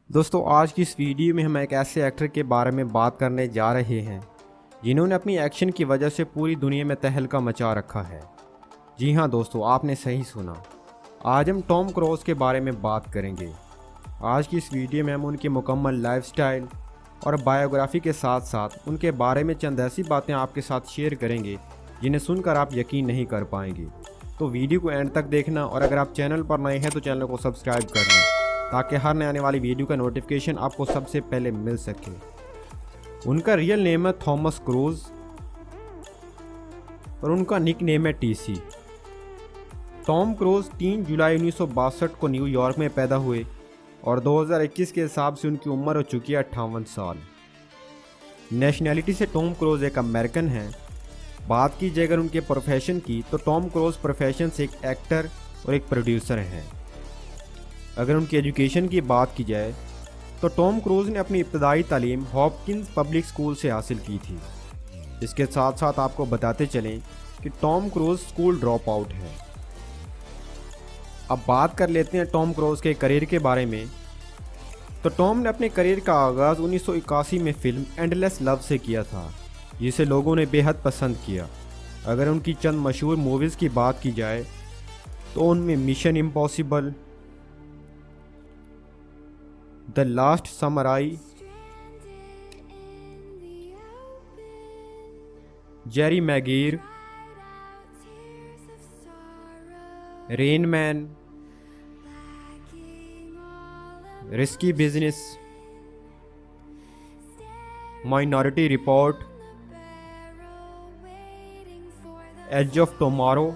दोस्तों आज की इस वीडियो में हम एक ऐसे एक्टर के बारे में बात करने जा रहे हैं जिन्होंने अपनी एक्शन की वजह से पूरी दुनिया में तहलका मचा रखा है। जी हाँ दोस्तों, आपने सही सुना। आज हम टॉम क्रूज के बारे में बात करेंगे। आज की इस वीडियो में हम उनकी मुकम्मल लाइफस्टाइल और बायोग्राफी के साथ साथ उनके बारे में चंद ऐसी बातें आपके साथ शेयर करेंगे जिन्हें सुनकर आप यकीन नहीं कर पाएंगे। तो वीडियो को एंड तक देखना और अगर आप चैनल पर नए हैं तो चैनल को सब्सक्राइब कर लें ताकि हर नए आने वाली वीडियो का नोटिफिकेशन आपको सबसे पहले मिल सके। उनका रियल नेम है थॉमस क्रूज और उनका निक नेम है टीसी। टॉम क्रूज 3 जुलाई 1962 को न्यूयॉर्क में पैदा हुए और 2021 के हिसाब से उनकी उम्र हो चुकी है 58 साल। नेशनैलिटी से टॉम क्रूज एक अमेरिकन है। बात की जाए अगर उनके प्रोफेशन की तो टॉम क्रूज प्रोफेशन से एक एक्टर और एक प्रोड्यूसर हैं। अगर उनकी एजुकेशन की बात की जाए तो टॉम क्रूज ने अपनी इब्तदाई तालीम हॉपकिंस पब्लिक स्कूल से हासिल की थी। इसके साथ साथ आपको बताते चलें कि Tom cruise school drop out है। अब बात कर लेते हैं टॉम क्रूज के करियर के बारे में। तो टॉम ने अपने करियर का आगाज़ 1981 में फिल्म एंडलेस लव से किया था, जिसे लोगों ने बेहद पसंद किया। अगर उनकी चंद मशहूर मूवीज़ की बात की जाए तो उनमें Mission Impossible, the Last Samurai, Jerry Maguire, Rain Man, Risky Business, Minority Report, Edge of Tomorrow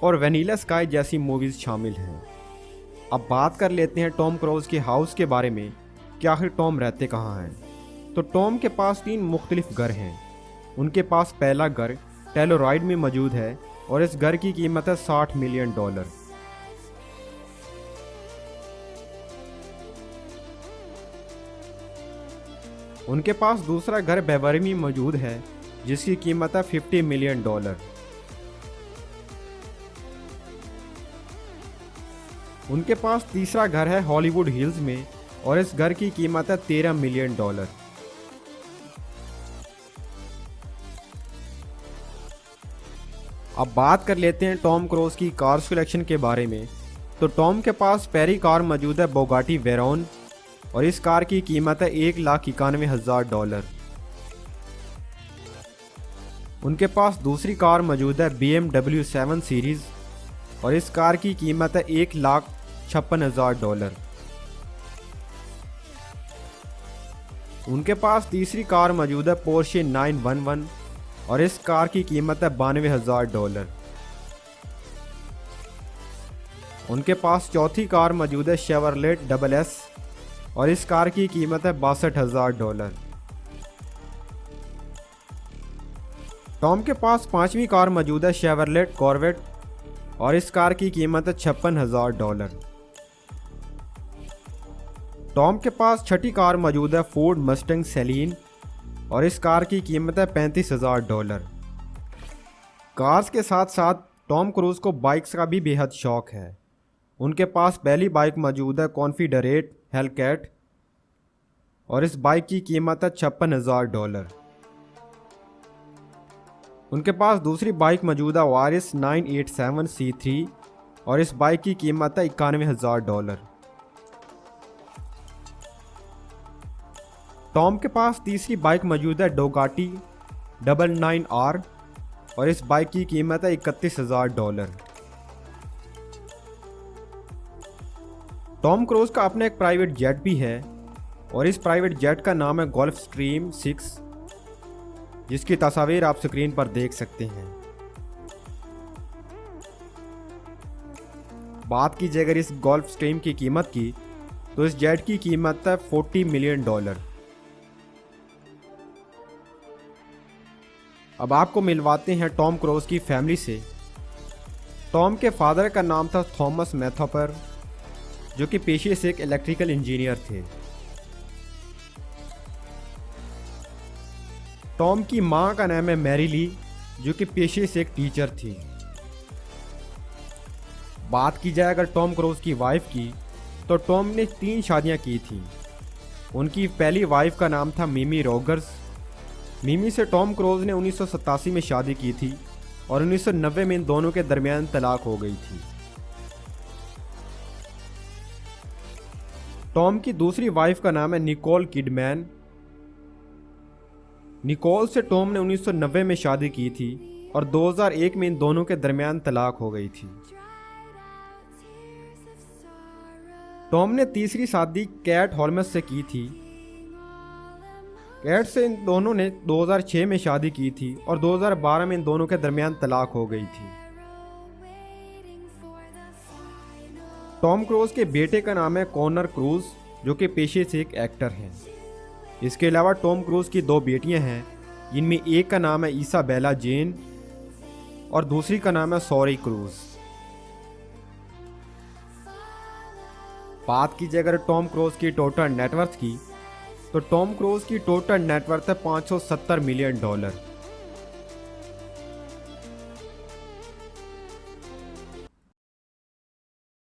और वैनिला स्काई जैसी मूवीज़ शामिल हैं। अब बात कर लेते हैं टॉम क्रूज के हाउस के बारे में कि आखिर टॉम रहते कहाँ हैं। तो टॉम के पास 3 मुख्तलिफ घर हैं। उनके पास पहला घर टेलोराइड में मौजूद है और इस घर की कीमत है $60 मिलियन। उनके पास दूसरा घर बेवरी में मौजूद है जिसकी कीमत है $50 मिलियन। उनके पास तीसरा घर है हॉलीवुड हिल्स में और इस घर की कीमत है $13 मिलियन। अब बात कर लेते हैं टॉम क्रूज की कार सिलेक्शन के बारे में। तो टॉम के पास पहली कार मौजूद है बोगाटी वेरॉन और इस कार की कीमत है $1,91,000। उनके पास दूसरी कार मौजूद है BMW 7 सीरीज़ और इस कार की कीमत है $1,56,000। उनके पास तीसरी कार मौजूद है पोर्शे 911 और इस कार की कीमत है $92,000। उनके पास चौथी कार मौजूद है शेवरलेट डबल एस और इस कार की कीमत है $62,000। टॉम के पास पांचवी कार मौजूद है शेवरलेट कॉर्वेट और इस कार की कीमत है $56,000। टॉम के पास छठी कार मौजूद है फोर्ड मस्टैंग सेलीन और इस कार की कीमत है $35,000। कार्स के साथ साथ टॉम क्रूज को बाइक्स का भी बेहद शौक है। उनके पास पहली बाइक मौजूद है कॉन्फिडरेट हेलकैट और इस बाइक की कीमत है $56,000। उनके पास दूसरी बाइक मौजूद है वारिस 987 C3 और इस बाइक की कीमत है $91,000। टॉम के पास तीसरी बाइक मौजूद है डोगाटी 99R और इस बाइक की कीमत है $31,000। टॉम क्रूज का अपना एक प्राइवेट जेट भी है और इस प्राइवेट जेट का नाम है गोल्फ स्ट्रीम 6, जिसकी तस्वीर आप स्क्रीन पर देख सकते हैं। बात की जाए अगर इस गोल्फ स्ट्रीम की कीमत की तो इस जेट की कीमत है $40 मिलियन। अब आपको मिलवाते हैं टॉम क्रूज की फैमिली से। टॉम के फादर का नाम था थॉमस मैथोपर, जो कि पेशे से एक इलेक्ट्रिकल इंजीनियर थे। टॉम की मां का नाम है मैरी ली, जो कि पेशे से एक टीचर थी। बात की जाए अगर टॉम क्रूज की वाइफ की तो टॉम ने 3 शादियां की थीं। उनकी पहली वाइफ का नाम था मिमी रॉगर्स। मिमी से टॉम क्रूज ने 1987 में शादी की थी और 1990 में इन दोनों के दरमियान तलाक हो गई थी। टॉम की दूसरी वाइफ का नाम है निकोल किडमैन। निकोल से टॉम ने 1990 में शादी की थी और 2001 में इन दोनों के दरमियान तलाक हो गई थी। टॉम ने तीसरी शादी कैट हॉलमस से की थी। कैट से इन दोनों ने 2006 में शादी की थी और 2012 में इन दोनों के दरमियान तलाक हो गई थी। टॉम क्रूज के बेटे का नाम है कॉनर क्रूज, जो कि पेशे से एक एक्टर हैं। इसके अलावा टॉम क्रूज की 2 बेटियां हैं, जिनमें एक का नाम है इसाबेला जेन और दूसरी का नाम है सॉरी क्रूज। बात कीजिए अगर टॉम क्रूज की टोटल नेटवर्थ की, तो टॉम क्रूज की टोटल नेटवर्थ है $570 मिलियन।